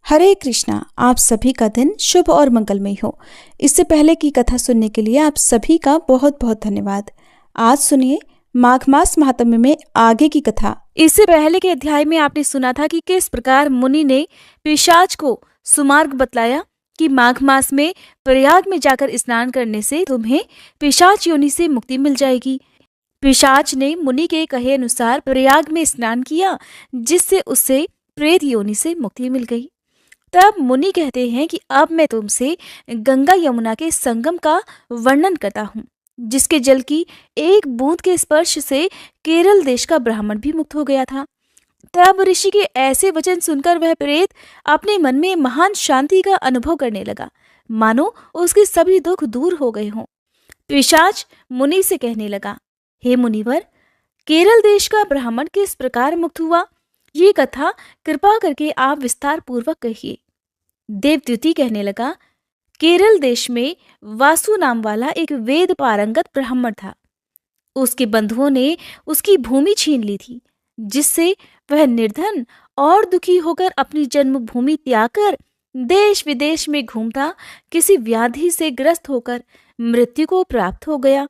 हरे कृष्णा। आप सभी का दिन शुभ और मंगलमय हो। इससे पहले की कथा सुनने के लिए आप सभी का बहुत बहुत धन्यवाद। आज सुनिए माघ मास महात्म्य में आगे की कथा। इससे पहले के अध्याय में आपने सुना था कि किस प्रकार मुनि ने पिशाच को सुमार्ग बतलाया कि माघ मास में प्रयाग में जाकर स्नान करने से तुम्हें पिशाच योनि से मुक्ति मिल जाएगी। पिशाच ने मुनि के कहे अनुसार प्रयाग में स्नान किया, जिससे उसे प्रेत योनि से मुक्ति मिल गई। तब मुनि कहते हैं कि अब मैं तुमसे गंगा यमुना के संगम का वर्णन करता हूँ, जिसके जल की एक बूंद के स्पर्श से केरल देश का ब्राह्मण भी मुक्त हो गया था। तब ऋषि के ऐसे वचन सुनकर वह प्रेत अपने मन में महान शांति का अनुभव करने लगा, मानो उसके सभी दुख दूर हो गए हों। पिशाच मुनि से कहने लगा, हे मुनिवर, केरल देश का ब्राह्मण किस प्रकार मुक्त हुआ, ये कथा कृपा करके आप विस्तार पूर्वक कहिए। देवद्युति कहने लगा, केरल देश में वासु नाम वाला एक वेद पारंगत ब्राह्मण था। उसके बंधुओं ने उसकी भूमि छीन ली थी, जिससे वह निर्धन और दुखी होकर अपनी जन्मभूमि त्याग कर देश विदेश में घूमता किसी व्याधि से ग्रस्त होकर मृत्यु को प्राप्त हो गया।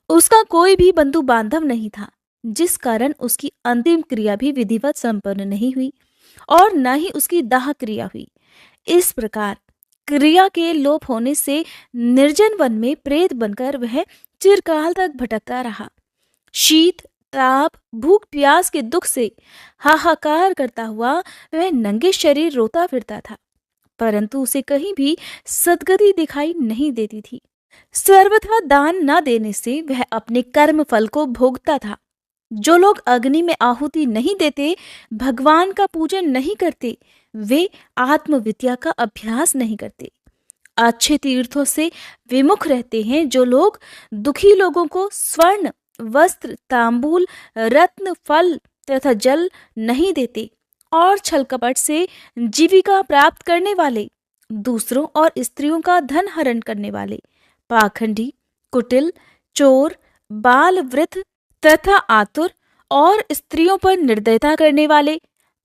उसका कोई भी बंधु बांधव नहीं था, जिस कारण उसकी अंतिम क्रिया भी विधिवत संपन्न नहीं हुई और न ही उसकी दाह क्रिया हुई। इस प्रकार क्रिया के लोप होने से निर्जन वन में प्रेत बनकर वह चिरकाल तक भटकता रहा। शीत, ताप, भूख प्यास के दुख से हाहाकार करता हुआ वह नंगे शरीर रोता फिरता था, परंतु उसे कहीं भी सद्गति दिखाई नहीं देती थी। सर्वथा दान न देने से वह अपने कर्म फल को भोगता था। जो लोग अग्नि में आहुति नहीं देते, भगवान का पूजन नहीं करते, वे आत्मविद्या का अभ्यास नहीं करते। अच्छे तीर्थों से विमुख रहते हैं जो लोग दुखी लोगों को स्वर्ण, वस्त्र, तांबूल, रत्न, फल तथा जल नहीं देते और छल कपट से जीविका प्राप्त करने वाले, दूसरों और स्त्रियों का धन हरण करने वाले, पाखंडी, कुटिल, चोर, बाल वृद्ध तथा आतुर और स्त्रियों पर निर्दयता करने वाले,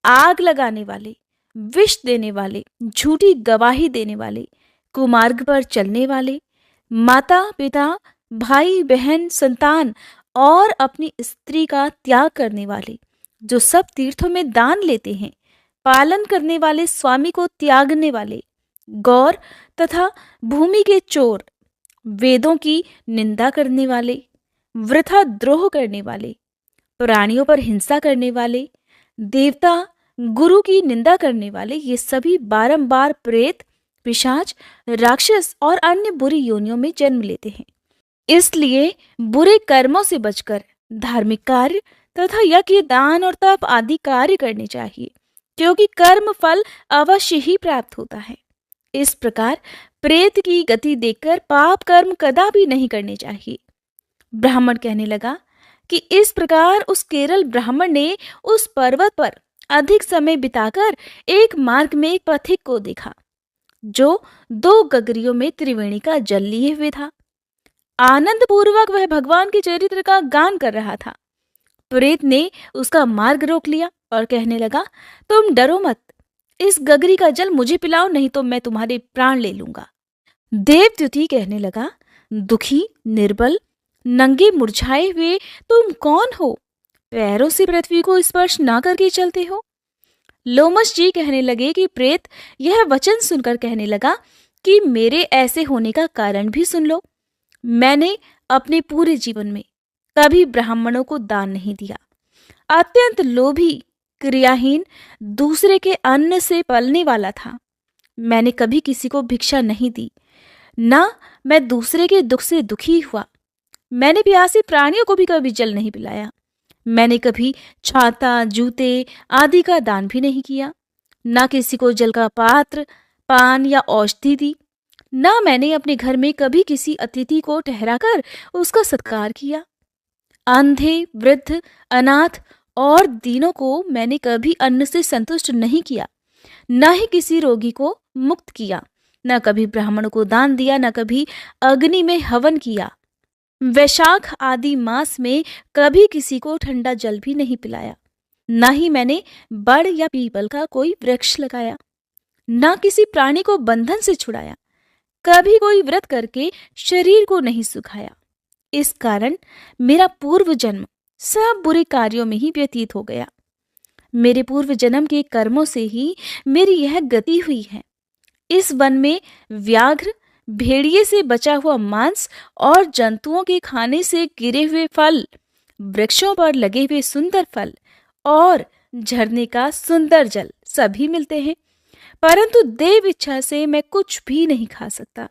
आग लगाने वाले, विष देने वाले, झूठी गवाही देने वाले, कुमार्ग पर चलने वाले, माता पिता, भाई बहन, संतान और अपनी स्त्री का त्याग करने वाले, जो सब तीर्थों में दान लेते हैं, पालन करने वाले, स्वामी को त्यागने वाले, गौर तथा भूमि के चोर, वेदों की निंदा करने वाले, वृथा द्रोह करने वाले, प्राणियों पर हिंसा करने वाले, देवता गुरु की निंदा करने वाले, ये सभी बारंबार प्रेत, पिशाच, राक्षस और अन्य बुरी योनियों में जन्म लेते हैं। इसलिए बुरे कर्मों से बचकर धार्मिक कार्य तथा यज्ञ, दान और तप आदि कार्य करने चाहिए, क्योंकि कर्म फल अवश्य ही प्राप्त होता है। इस प्रकार प्रेत की गति देखकर पाप कर्म कदापि नहीं करने चाहिए। ब्राह्मण कहने लगा कि इस प्रकार उस केरल ब्राह्मण ने उस पर्वत पर अधिक समय बिताकर एक मार्ग में एक पथिक को देखा, जो 2 गगरियों में त्रिवेणी का जल लिए हुए था। आनंद पूर्वक वह भगवान के चरित्र का गान कर रहा था। प्रेत ने उसका मार्ग रोक लिया और कहने लगा, तुम डरो मत, इस गगरी का जल मुझे पिलाओ, नहीं तो मैं तुम्हारे प्राण ले लूंगा। देवद्युति कहने लगा, दुखी, निर्बल, नंगे मुरझाए हुए तुम कौन हो? पैरों से पृथ्वी को स्पर्श ना करके चलते हो। लोमश जी कहने लगे कि प्रेत यह वचन सुनकर कहने लगा कि मेरे ऐसे होने का कारण भी सुन लो। मैंने अपने पूरे जीवन में कभी ब्राह्मणों को दान नहीं दिया। अत्यंत लोभी, क्रियाहीन, दूसरे के अन्न से पलने वाला था। मैंने कभी किसी को भिक्षा नहीं दी, ना मैं दूसरे के दुख से दुखी हुआ। मैंने प्यासे प्राणियों को भी कभी जल नहीं पिलाया। मैंने कभी छाता, जूते आदि का दान भी नहीं किया, ना किसी को जल का पात्र, पान या औषधि दी, ना मैंने अपने घर में कभी किसी अतिथि को ठहराकर उसका सत्कार किया। अंधे, वृद्ध, अनाथ और दीनों को मैंने कभी अन्न से संतुष्ट नहीं किया, न ही किसी रोगी को मुक्त किया, न कभी ब्राह्मणों को दान दिया, न कभी अग्नि में हवन किया। वैशाख आदि मास में कभी किसी को ठंडा जल भी नहीं पिलाया, न ही मैंने बड़ या पीपल का कोई वृक्ष लगाया। ना किसी प्राणी को बंधन से छुड़ाया, कभी कोई व्रत करके शरीर को नहीं सुखाया। इस कारण मेरा पूर्व जन्म सब बुरे कार्यों में ही व्यतीत हो गया। मेरे पूर्व जन्म के कर्मों से ही मेरी यह गति हुई है। इस वन में व्याघ्र, भेड़िए से बचा हुआ मांस और जंतुओं के खाने से गिरे हुए फल, वृक्षों पर लगे हुए सुंदर फल और झरने का सुंदर जल सभी मिलते हैं, परंतु देव इच्छा से मैं कुछ भी नहीं खा सकता।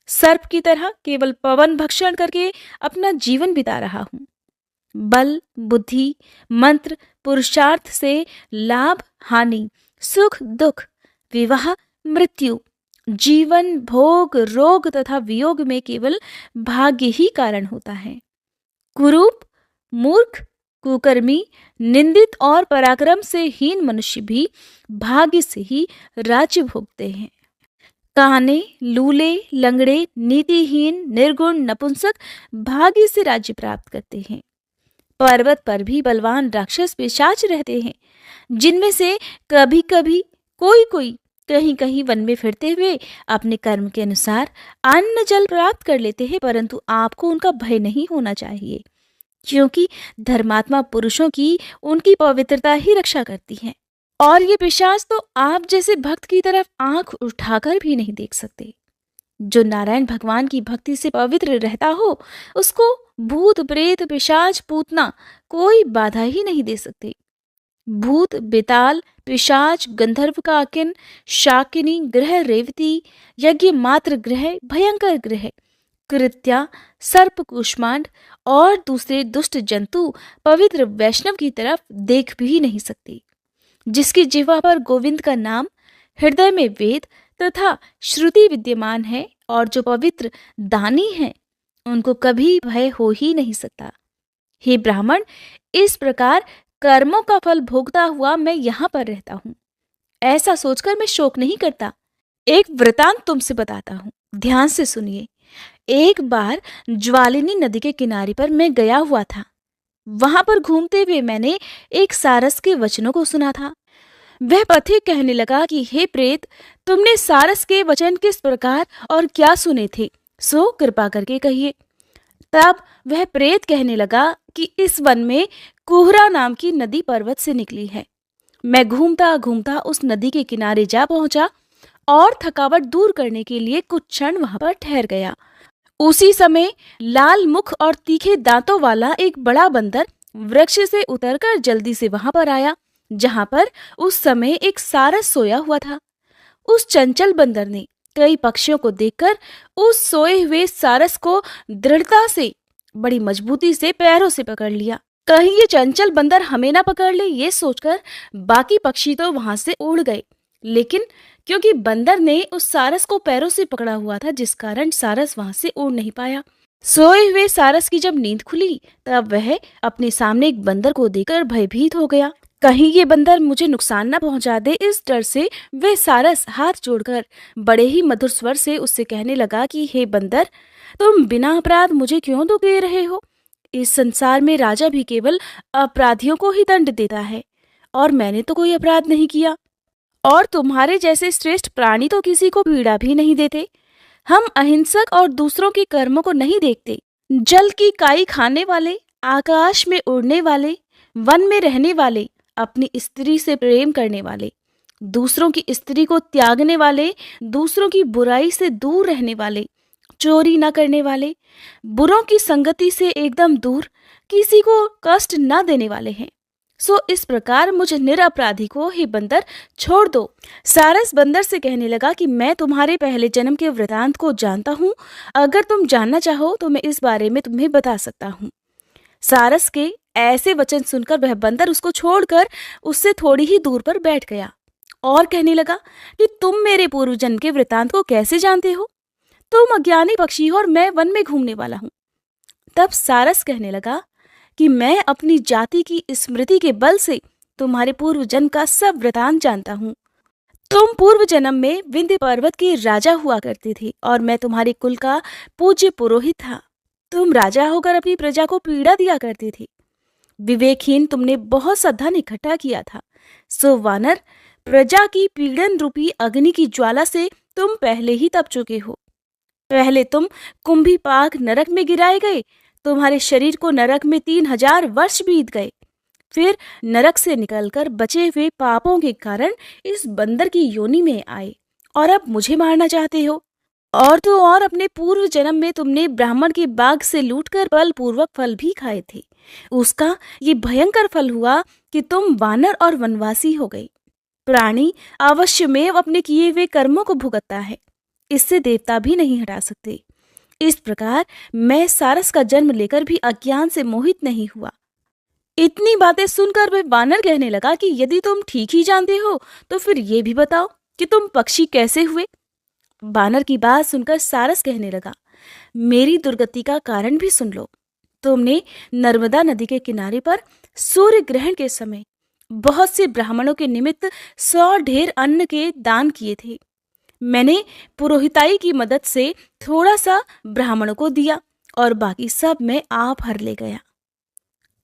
सर्प की तरह केवल पवन भक्षण करके अपना जीवन बिता रहा हूं। बल, बुद्धि, मंत्र, पुरुषार्थ से लाभ, हानि, सुख, दुख, विवाह, मृत्यु, जीवन, भोग, रोग तथा वियोग में केवल भाग्य ही कारण होता है। कुरूप, मूर्ख, कुकर्मी, निंदित और पराक्रम से हीन मनुष्य भी भाग्य से ही राज्य भोगते हैं। काने, लूले, लंगड़े, नीतिहीन, निर्गुण, नपुंसक भाग्य से राज्य प्राप्त करते हैं। पर्वत पर भी बलवान राक्षस पिशाच रहते हैं, जिनमें से कभी कभी कोई कहीं कहीं वन में फिरते हुए अपने कर्म के अनुसार अन्न जल प्राप्त कर लेते हैं, परंतु आपको उनका भय नहीं होना चाहिए, क्योंकि धर्मात्मा पुरुषों की उनकी पवित्रता ही रक्षा करती है। और ये पिशाच तो आप जैसे भक्त की तरफ आंख उठाकर भी नहीं देख सकते। जो नारायण भगवान की भक्ति से पवित्र रहता हो, उसको भूत, प्रेत, पिशाच, पूतना कोई बाधा ही नहीं दे सकते। भूत, बेताल, पिशाच, गंधर्व काकिन, शाकिनी ग्रह, रेवती, यज्ञ मात्र ग्रह, भयंकर ग्रह, कृत्या, सर्प, कुष्मांड और दूसरे दुष्ट जंतु पवित्र वैष्णव की तरफ देख भी नहीं सकते। जिसकी जिह्वा पर गोविंद का नाम, हृदय में वेद तथा श्रुति विद्यमान है और जो पवित्र दानी है, उनको कभी भय हो ही नहीं सकता। हे ब्राह्मण, इस प्रकार कर्मों का फल भोगता हुआ मैं यहाँ पर रहता हूँ, ऐसा सोचकर मैं शोक नहीं करता। एक वृतांत तुमसे बताता हूँ, ध्यान से सुनिए। एक बार ज्वालिनी नदी के किनारे पर मैं गया हुआ था। वहां पर घूमते हुए मैंने एक सारस के वचनों को सुना था। वह पथिक कहने लगा कि हे प्रेत, तुमने सारस के वचन किस प्रकार और क्या सुने थे, सो कृपा करके कहिए। तब वह प्रेत कहने लगा कि इस वन में कुहरा नाम की नदी पर्वत से निकली है। मैं घूमता घूमता उस नदी के किनारे जा पहुंचा और थकावट दूर करने के लिए कुछ क्षण वहां पर ठहर गया। उसी समय लाल मुख और तीखे दांतों वाला एक बड़ा बंदर वृक्ष से उतरकर जल्दी से वहां पर आया, जहां पर उस समय एक सारस सोया हुआ था। उस चंचल बंदर ने कई पक्षियों को देखकर उस सोए हुए सारस को दृढ़ता से, बड़ी मजबूती से पैरों से पकड़ लिया। कहीं ये चंचल बंदर हमें ना पकड़ ले, ये सोचकर बाकी पक्षी तो वहां से उड़ गए, लेकिन क्योंकि बंदर ने उस सारस को पैरों से पकड़ा हुआ था, जिस कारण सारस वहां से उड़ नहीं पाया। सोए हुए सारस की जब नींद खुली, तब वह अपने सामने एक बंदर को देखकर भयभीत हो गया। कहीं ये बंदर मुझे नुकसान न पहुंचा दे, इस डर से वह सारस हाथ जोड़कर बड़े ही मधुर स्वर से उससे कहने लगा कि हे बंदर, तुम बिना अपराध मुझे क्यों दुख दे रहे हो? इस संसार में राजा भी केवल अपराधियों को ही दंड देता है, और मैंने तो कोई अपराध नहीं किया। और तुम्हारे जैसे श्रेष्ठ प्राणी तो किसी को पीड़ा भी नहीं देते। हम अहिंसक और दूसरों के कर्मों को नहीं देखते। जल की काई खाने वाले, आकाश में उड़ने वाले, वन में रहने वाले, अपनी स्त्री से प्रेम करने वाले, दूसरों की स्त्री को त्यागने वाले, दूसरों की बुराई से दूर रहने वाले, चोरी न करने वाले, बुरों की संगति से एकदम दूर, किसी को कष्ट न देने वाले हैं। सो इस प्रकार मुझे निरपराधी को हे बंदर छोड़ दो। सारस बंदर से कहने लगा कि मैं तुम्हारे पहले जन्म के वृतांत को जानता हूँ। अगर तुम जानना चाहो तो मैं इस बारे में तुम्हें बता सकता हूँ। सारस के ऐसे वचन सुनकर वह बंदर उसको छोड़कर उससे थोड़ी ही दूर पर बैठ गया और कहने लगा कि तुम मेरे पूर्व जन्म के वृतांत को कैसे जानते हो? तुम अज्ञानी पक्षी हो और मैं वन में घूमने वाला हूँ। तब सारस कहने लगा कि मैं अपनी जाति की स्मृति के बल से तुम्हारे पूर्व जन्म का सब वृतांत जानता हूँ। तुम पूर्व जन्म में विंध्य पर्वत के राजा हुआ करते थे और मैं तुम्हारे कुल का पूज्य पुरोहित था। तुम राजा होकर अपनी प्रजा को पीड़ा दिया करते थे। विवेकहीन तुमने बहुत सा धन इकट्ठा किया था। सो वानर, प्रजा की पीड़न रूपी अग्नि की ज्वाला से तुम पहले ही तप चुके हो। पहले तुम कुंभीपाक नरक में गिराए गए, तुम्हारे शरीर को नरक में 3000 वर्ष बीत गए। फिर नरक से निकलकर बचे हुए पापों के कारण इस बंदर की योनि में आए और अब मुझे मारना चाहते हो। और तो और अपने पूर्व जन्म में तुमने ब्राह्मण के बाग से लूटकर बलपूर्वक फल भी खाए थे। उसका ये भयंकर फल हुआ कि तुम वानर और वनवासी हो गए। प्राणी अवश्यमेव अपने किए हुए कर्मों को भुगतता है, इससे देवता भी नहीं हटा सकते। इस प्रकार मैं सारस का जन्म लेकर भी अज्ञान से मोहित नहीं हुआ। इतनी बातें सुनकर वह वानर कहने लगा कि यदि तुम ठीक ही जानते हो तो फिर ये भी बताओ कि तुम पक्षी कैसे हुए। वानर की बात सुनकर सारस कहने लगा, मेरी दुर्गति का कारण भी सुन लो। तुमने नर्मदा नदी के किनारे पर सूर्य ग्रहण के समय बहुत से ब्राह्मणों के निमित्त 100 ढेर अन्न के दान किए थे। मैंने पुरोहिताई की मदद से थोड़ा सा ब्राह्मणों को दिया और बाकी सब मैं आप हर ले गया।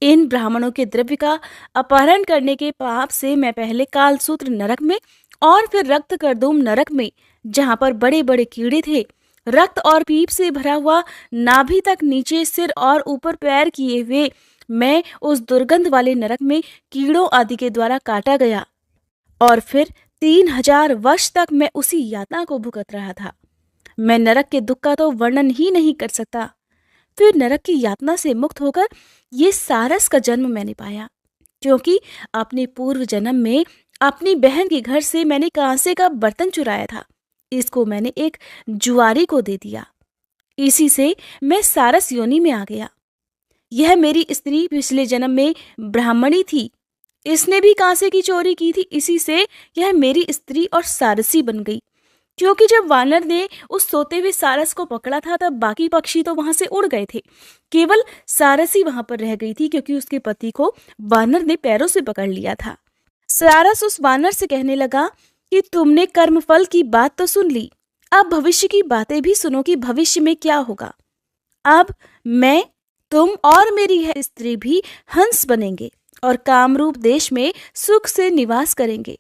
इन ब्राह्मणों के द्रव्य का अपहरण करने के पाप से मैं पहले कालसूत्र नरक में और फिर रक्त करदूम नरक में, जहां पर बड़े बड़े कीड़े थे, रक्त और पीप से भरा हुआ नाभि तक नीचे सिर और ऊपर पैर किए हुए मैं उस दुर्गंध वाले नरक में कीड़ों आदि के द्वारा काटा गया और फिर 3000 वर्ष तक मैं उसी यातना को भुगत रहा था। मैं नरक के दुख का तो वर्णन ही नहीं कर सकता। फिर नरक की यातना से मुक्त होकर ये सारस का जन्म मैंने पाया, क्योंकि अपने पूर्व जन्म में अपनी बहन के घर से मैंने कांसे का बर्तन चुराया था। इसको मैंने एक जुआरी को दे दिया। इसी से मैं सारस योनि में आ गया। यह मेरी स्त्री पिछले जन्म में ब्राह्मणी थी, इसने भी कांसे की चोरी की थी। इसी से यह मेरी स्त्री और सारसी बन गई। क्योंकि जब वानर ने उस सोते हुए सारस को पकड़ा था तब बाकी पक्षी तो वहां से उड़ गए थे, केवल सारसी वहां पर रह गई थी, क्योंकि उसके पति को वानर ने पैरों से पकड़ लिया था। सारस उस वानर से कहने लगा कि तुमने कर्मफल की बात तो सुन ली, अब भविष्य की बातें भी सुनो कि भविष्य में क्या होगा। अब मैं, तुम और मेरी यह स्त्री भी हंस बनेंगे और कामरूप देश में सुख से निवास करेंगे।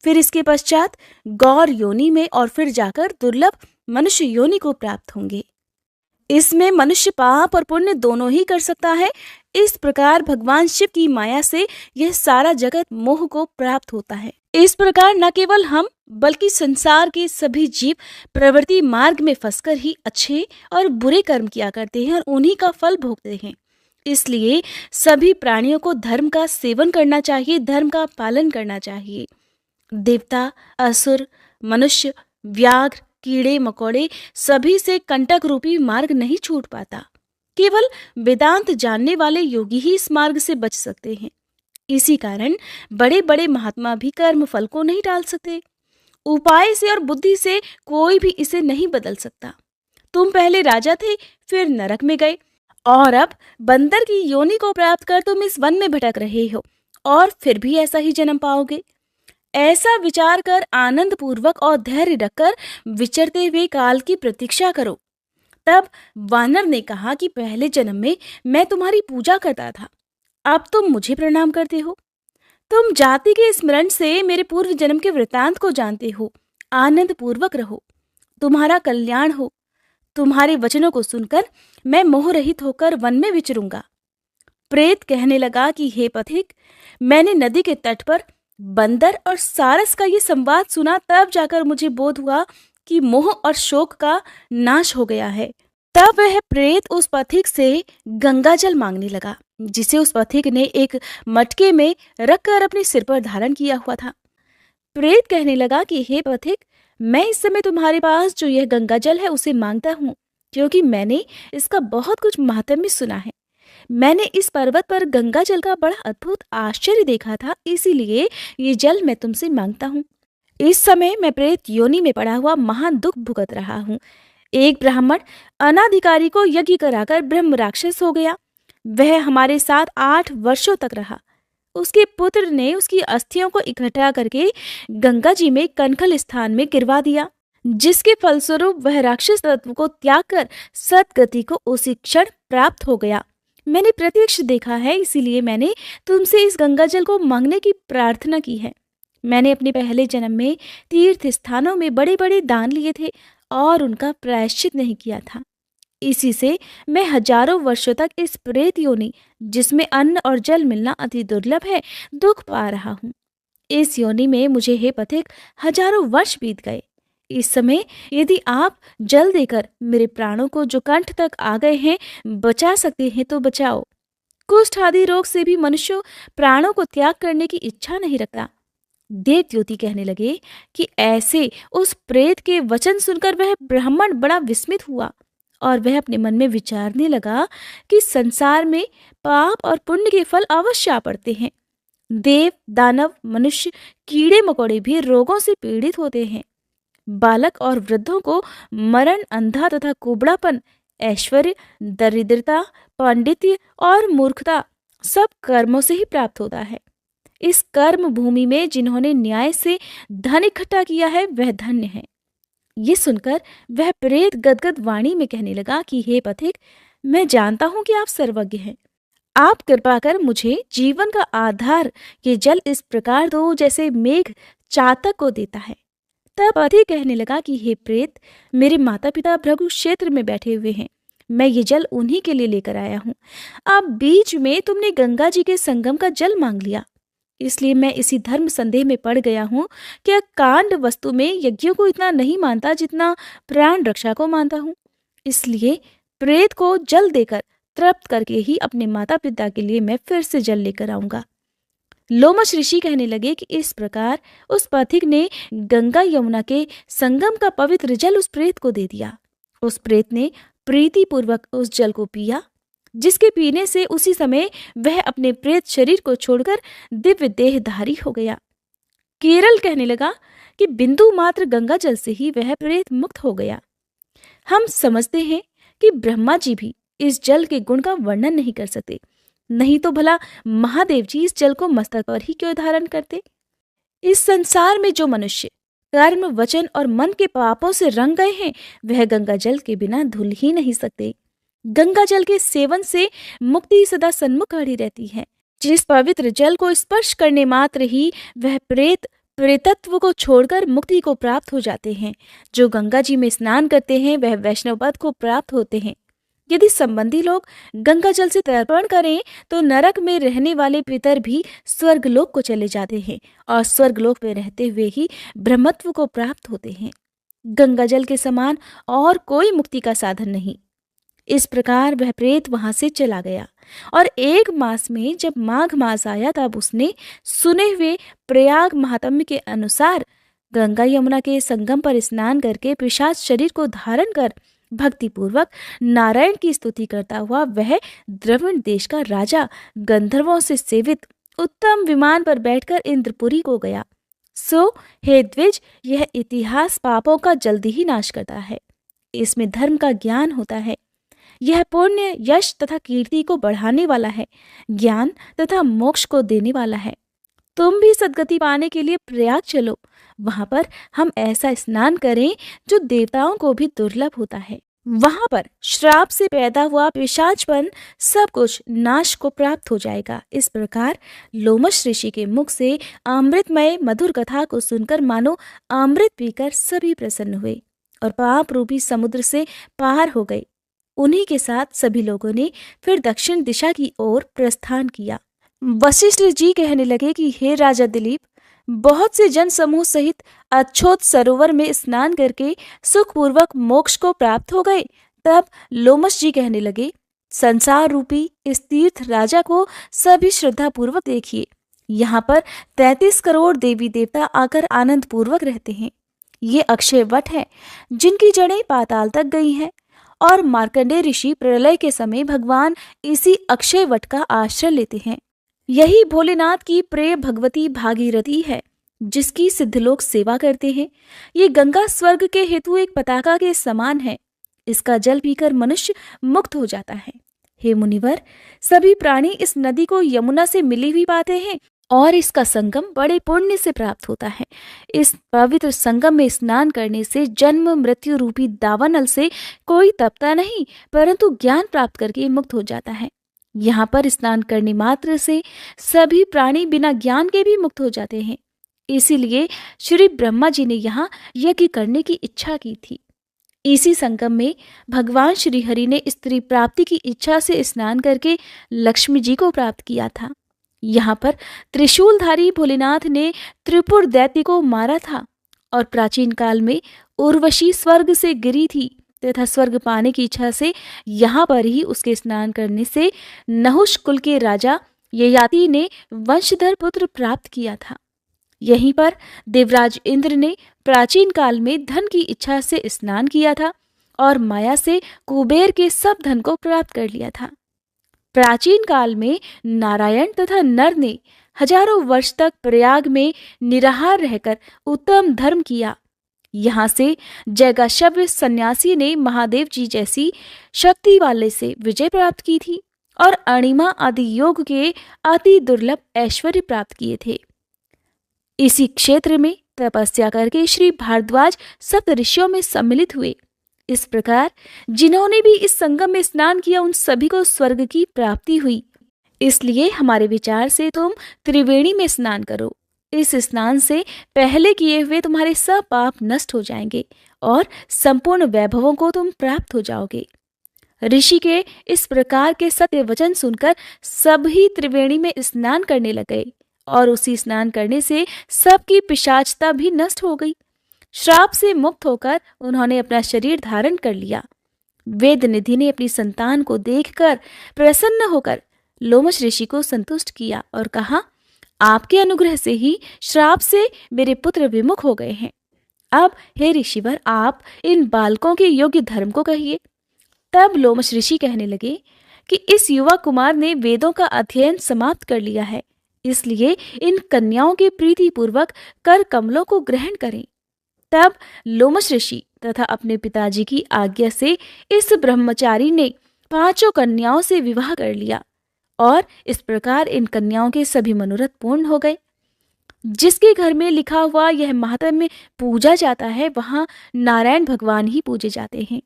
फिर इसके पश्चात गौर योनि में और फिर जाकर दुर्लभ मनुष्य योनि को प्राप्त होंगे। इसमें मनुष्य पाप और पुण्य दोनों ही कर सकता है। इस प्रकार भगवान शिव की माया से यह सारा जगत मोह को प्राप्त होता है। इस प्रकार न केवल हम बल्कि संसार के सभी जीव प्रवृत्ति मार्ग में फंसकर ही अच्छे और बुरे कर्म किया करते हैं और उन्हीं का फल भोगते हैं। इसलिए सभी प्राणियों को धर्म का सेवन करना चाहिए, धर्म का पालन करना चाहिए। देवता, असुर, मनुष्य, व्याघ्र, कीड़े मकोड़े सभी से कंटक रूपी मार्ग नहीं छूट पाता। केवल वेदांत जानने वाले योगी ही इस मार्ग से बच सकते हैं। इसी कारण बड़े बड़े महात्मा भी कर्म फल को नहीं टाल सकते। उपाय से और बुद्धि से कोई भी इसे नहीं बदल सकता। तुम पहले राजा थे, फिर नरक में गए और अब बंदर की योनि को प्राप्त कर तुम इस वन में भटक रहे हो और फिर भी ऐसा ही जन्म पाओगे। ऐसा विचार कर आनंद पूर्वक और धैर्य रखकर विचरते हुए काल की प्रतीक्षा करो। तब वानर ने कहा कि पहले जन्म में मैं तुम्हारी पूजा करता था, अब तुम मुझे प्रणाम करते हो। तुम जाति के स्मरण से मेरे पूर्व जन्म के वृतांत को जानते हो। आनंद पूर्वक रहो, तुम्हारा कल्याण हो। तुम्हारे वचनों को सुनकर मैं मोह रहित होकर वन में विचरूंगा। प्रेत कहने लगा कि हे पथिक, मैंने नदी के तट पर बंदर और सारस का ये संवाद सुना, तब जाकर मुझे बोध हुआ कि मोह और शोक का नाश हो गया है। तब वह प्रेत उस पथिक से गंगा जल मांगने लगा, जिसे उस पथिक ने एक मटके में रखकर अपने सिर पर धारण किया हुआ था। प्रेत कहने लगा कि हे पथिक, मैं इस समय तुम्हारे पास जो यह गंगा जल है उसे मांगता हूँ, क्योंकि मैंने इसका बहुत कुछ महात्म्य सुना है। मैंने इस पर्वत पर गंगा जल का बड़ा अद्भुत आश्चर्य देखा था, इसीलिए ये जल मैं तुमसे मांगता हूँ। इस समय मैं प्रेत योनि में पड़ा हुआ महान दुख भुगत रहा हूँ। एक ब्राह्मण अनाधिकारी को यज्ञ कराकर ब्रह्म राक्षस हो गया। वह हमारे साथ 8 वर्षों तक रहा। उसके पुत्र ने उसकी अस्थियों को इकट्ठा करके गंगा जी में कनखल स्थान में गिरवा दिया, जिसके फलस्वरूप वह राक्षस तत्व को त्याग कर सद्गति को उसी क्षण प्राप्त हो गया। मैंने प्रत्यक्ष देखा है, इसीलिए मैंने तुमसे इस गंगा जल को मांगने की प्रार्थना की है। मैंने अपने पहले जन्म में तीर्थ स्थानों में बड़े बड़े दान लिए थे और उनका प्रायश्चित नहीं किया था। इसी से मैं हजारों वर्षों तक इस प्रेत योनि, जिसमें अन्न और जल मिलना अति दुर्लभ है, दुख पा रहा हूँ। इस योनि में मुझे हे पथिक हजारों वर्ष बीत गए। इस समय यदि आप जल देकर मेरे प्राणों को जो कंठ तक आ गए हैं बचा सकते हैं तो बचाओ। कुष्ठ आदि रोग से भी मनुष्य प्राणों को त्याग करने की इच्छा नहीं रखता। देवत्योति कहने लगे कि ऐसे उस प्रेत के वचन सुनकर वह ब्राह्मण बड़ा विस्मित हुआ और वह अपने मन में विचारने लगा कि संसार में पाप और पुण्य के फल अवश्य आ पड़ते हैं। देव, दानव, मनुष्य, कीड़े मकोड़े भी रोगों से पीड़ित होते हैं। बालक और वृद्धों को मरण, अंधा तथा कुबड़ापन, ऐश्वर्य, दरिद्रता, पांडित्य और मूर्खता सब कर्मों से ही प्राप्त होता है। इस कर्म भूमि में जिन्होंने न्याय से धन इकट्ठा किया है वह धन्य है। ये सुनकर वह प्रेत गदगद वाणी में कहने लगा कि हे पथिक, मैं जानता हूं कि आप सर्वज्ञ हैं। आप कृपा कर मुझे जीवन का आधार ये जल इस प्रकार दो जैसे मेघ चातक को देता है। तब पथिक कहने लगा कि हे प्रेत, मेरे माता पिता भृगु क्षेत्र में बैठे हुए हैं। मैं ये जल उन्हीं के लिए लेकर आया हूँ। अब बीच में तुमने गंगा जी के संगम का जल मांग लिया, इसलिए मैं इसी धर्म संदेह में पड़ गया हूँ कि कांड वस्तु में यज्ञों को इतना नहीं मानता जितना प्राण रक्षा को मानता हूँ। इसलिए प्रेत को जल देकर तृप्त करके ही अपने माता पिता के लिए मैं फिर से जल लेकर आऊंगा। लोमश ऋषि कहने लगे कि इस प्रकार उस पथिक ने गंगा यमुना के संगम का पवित्र जल उस प्रेत को दे दिया। उस प्रेत ने प्रीति पूर्वक उस जल को पिया, जिसके पीने से उसी समय वह अपने प्रेत शरीर को छोड़कर दिव्य देहधारी हो गया। केरल कहने लगा कि बिंदु मात्र गंगा जल से ही वह प्रेत मुक्त हो गया। हम समझते हैं कि ब्रह्मा जी भी इस जल के गुण का वर्णन नहीं कर सकते, नहीं तो भला महादेव जी इस जल को मस्तक पर ही क्यों धारण करते। इस संसार में जो मनुष्य कर्म, वचन और मन के पापों से रंग गए हैं वह गंगा जल के बिना धुल ही नहीं सकते। गंगा जल के सेवन से मुक्ति सदा सन्मुख खड़ी रहती है। जिस पवित्र जल को स्पर्श करने मात्र ही वह प्रेतत्व को छोड़कर मुक्ति को प्राप्त हो जाते हैं। जो गंगा जी में स्नान करते हैं वह वैष्णव पद को प्राप्त होते हैं। यदि संबंधी लोग गंगा जल से तर्पण करें तो नरक में रहने वाले पितर भी स्वर्गलोक को चले जाते हैं और स्वर्गलोक में रहते हुए ही ब्रह्मत्व को प्राप्त होते हैं। गंगा जल के समान और कोई मुक्ति का साधन नहीं। इस प्रकार वह प्रेत वहां से चला गया और 1 मास में जब माघ मास आया तब उसने सुने हुए प्रयाग महात्म्य के अनुसार गंगा यमुना के संगम पर स्नान करके पिशाच शरीर को धारण कर भक्ति पूर्वक नारायण की स्तुति करता हुआ वह द्रविड़ देश का राजा गंधर्वों से सेवित उत्तम विमान पर बैठकर इंद्रपुरी को गया। सो हे द्विज, यह इतिहास पापों का जल्दी ही नाश करता है। इसमें धर्म का ज्ञान होता है। यह पुण्य, यश तथा कीर्ति को बढ़ाने वाला है, ज्ञान तथा मोक्ष को देने वाला है। तुम भी सद्गति पाने के लिए प्रयाग चलो। वहां पर हम ऐसा स्नान करें जो देवताओं को भी दुर्लभ होता है। वहां पर श्राप से पैदा हुआ पिशाचपन सब कुछ नाश को प्राप्त हो जाएगा। इस प्रकार लोमश ऋषि के मुख से अमृतमय मधुर कथा को सुनकर मानो अमृत पीकर सभी प्रसन्न हुए और पाप रूपी समुद्र से पार हो गए। उन्हीं के साथ सभी लोगों ने फिर दक्षिण दिशा की ओर प्रस्थान किया। वशिष्ठ जी कहने लगे कि हे राजा दिलीप, बहुत से जन समूह सहित अछोत सरोवर में स्नान करके सुखपूर्वक मोक्ष को प्राप्त हो गए। तब लोमश जी कहने लगे, संसार रूपी इस तीर्थ राजा को सभी श्रद्धा पूर्वक देखिए। यहाँ पर 33 करोड़ देवी देवता आकर आनंद पूर्वक रहते हैं। ये अक्षय वट है जिनकी जड़ें पाताल तक गई हैं और मार्कंडेय ऋषि प्रलय के समय भगवान इसी अक्षय वट का आश्रय लेते हैं। यही भोलेनाथ की प्रिय भगवती भागीरथी है जिसकी सिद्धलोक सेवा करते हैं। ये गंगा स्वर्ग के हेतु एक पताका के समान है। इसका जल पीकर मनुष्य मुक्त हो जाता है। हे मुनिवर, सभी प्राणी इस नदी को यमुना से मिली हुई पाते हैं और इसका संगम बड़े पुण्य से प्राप्त होता है। इस पवित्र संगम में स्नान करने से जन्म मृत्यु रूपी दावानल से कोई तपता नहीं, परंतु ज्ञान प्राप्त करके मुक्त हो जाता है। यहाँ पर स्नान करने मात्र से सभी प्राणी बिना ज्ञान के भी मुक्त हो जाते हैं। इसीलिए श्री ब्रह्मा जी ने यहाँ यज्ञ करने की इच्छा की थी। इसी संगम में भगवान श्री हरि ने स्त्री प्राप्ति की इच्छा से स्नान करके लक्ष्मी जी को प्राप्त किया था। यहाँ पर त्रिशूलधारी भोलेनाथ ने त्रिपुर दैत्य को मारा था और प्राचीन काल में उर्वशी स्वर्ग से गिरी थी तथा स्वर्ग पाने की इच्छा से यहाँ पर ही उसके स्नान करने से नहुष कुल के राजा ययाति ने वंशधर पुत्र प्राप्त किया था। यहीं पर देवराज इंद्र ने प्राचीन काल में धन की इच्छा से स्नान किया था और माया से कुबेर के सब धन को प्राप्त कर लिया था। प्राचीन काल में नारायण तथा नर ने हजारों वर्ष तक प्रयाग में निराहार रहकर उत्तम धर्म किया। यहाँ से जैगाशव्य सन्यासी ने महादेव जी जैसी शक्ति वाले से विजय प्राप्त की थी और अणिमा आदि योग के अति दुर्लभ ऐश्वर्य प्राप्त किए थे। इसी क्षेत्र में तपस्या करके श्री भारद्वाज सप्त ऋषियों में सम्मिलित हुए। इस प्रकार जिन्होंने भी इस संगम में स्नान किया उन सभी को स्वर्ग की प्राप्ति हुई। इसलिए हमारे विचार से तुम त्रिवेणी में स्नान करो। इस स्नान से पहले किए हुए तुम्हारे सब पाप नष्ट हो जाएंगे और संपूर्ण वैभवों को तुम प्राप्त हो जाओगे। ऋषि के इस प्रकार के सत्य वचन सुनकर सभी त्रिवेणी में स्नान करने लगे और उसी स्नान करने से सबकी पिशाचता भी नष्ट हो गई। श्राप से मुक्त होकर उन्होंने अपना शरीर धारण कर लिया। वेद निधि ने अपनी संतान को देखकर प्रसन्न होकर लोमश ऋषि को संतुष्ट किया और कहा, आपके अनुग्रह से ही श्राप से मेरे पुत्र विमुख हो गए हैं। अब हे ऋषिवर, आप इन बालकों के योग्य धर्म को कहिए। तब लोमश ऋषि कहने लगे कि इस युवा कुमार ने वेदों का अध्ययन समाप्त कर लिया है, इसलिए इन कन्याओं के प्रीति पूर्वक कर कमलों को ग्रहण करें। तब लोमश ऋषि तथा अपने पिताजी की आज्ञा से इस ब्रह्मचारी ने 5 कन्याओं से विवाह कर लिया और इस प्रकार इन कन्याओं के सभी मनोरथ पूर्ण हो गए। जिसके घर में लिखा हुआ यह माहात्म्य पूजा जाता है, वहां नारायण भगवान ही पूजे जाते हैं।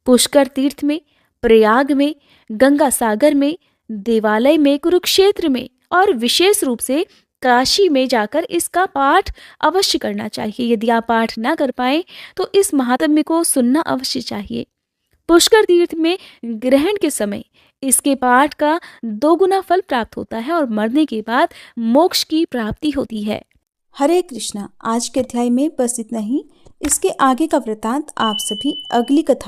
पुष्कर तीर्थ में, प्रयाग में, गंगा सागर में, देवालय में, कुरुक्षेत्र में और विशेष रूप से काशी में जाकर इसका पाठ अवश्य करना चाहिए। यदि आप पाठ ना कर पाए तो इस महात्म्य को सुनना अवश्य चाहिए। पुष्कर तीर्थ में ग्रहण के समय इसके पाठ का 2 गुना फल प्राप्त होता है और मरने के बाद मोक्ष की प्राप्ति होती है। हरे कृष्णा। आज के अध्याय में बस इतना ही। इसके आगे का वृतांत आप सभी अगली कथा